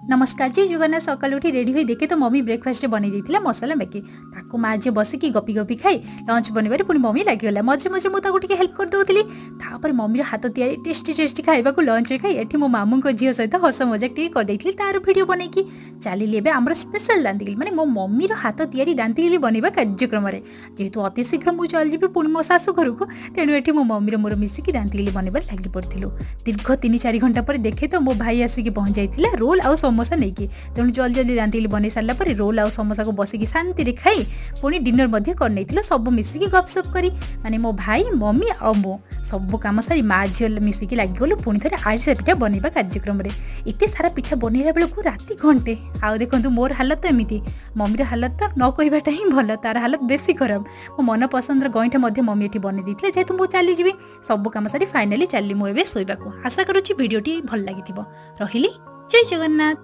नमस्कार जी जगन्नाथ सकाल उठी रेडी हुई देखे तो मम्मी ब्रेकफास्ट बन देती मसला मैगी ताकू माँ जी बसिकी गपी गपी खाई लंच बनवे पुणी मम्मी लगिगला मझे मझे मुझे हेल्प कर दूसरी तापर मम्मी हाथ तैयारी टेस्टी टेस्टी खाइबा लंच खाई एठी मो मामू झील सहित हस मजाक टे कर तार भिड बनईकी चलिए आमर स्पेशल दांतिगिली माने मो मम्मी हाथ तैयारी दांतिगिली बनवा कार्यक्रम जेहेतु अति शीघ्र मुझे चलजी पुणी मो शाशु घर को तेणु ये मो मम्मी मोर मिसिकी दांतिगिली बनवार लगी पड़ू दीर्घ 3-4 घंटा पर देखे तो मो भाई आसिक पहुंच जाइए रोल आउ समोसा नहीं तेणु जल्दी जल्दी दांतिगिली बन सारा पर रोल आउ समोसा को बसिकी शांति खाई पुणी डिनर कर सब मिसिकी गपसप करी माने मो भाई मम्मी आ मो सब कम सारी माँ झील मिसिकी लगिगलु पुणी थे आरिसा पिठा बनवा कार्यक्रम एत सारा पिठा बनइला बेलू राति घंटे आउ देखो मोर हालत तो एमती मम्मीर हालत तो न कहवाटा ही भल तार हालत बेसी खराब मो मन पसंद गईठा मम्मी ये बन देते जेहेतु मुझे चलीजी सब कम सारी फाइनाली चली मुझे शोवा आशा करुँची भिडियोटी भल लगी रही जय जगन्नाथ।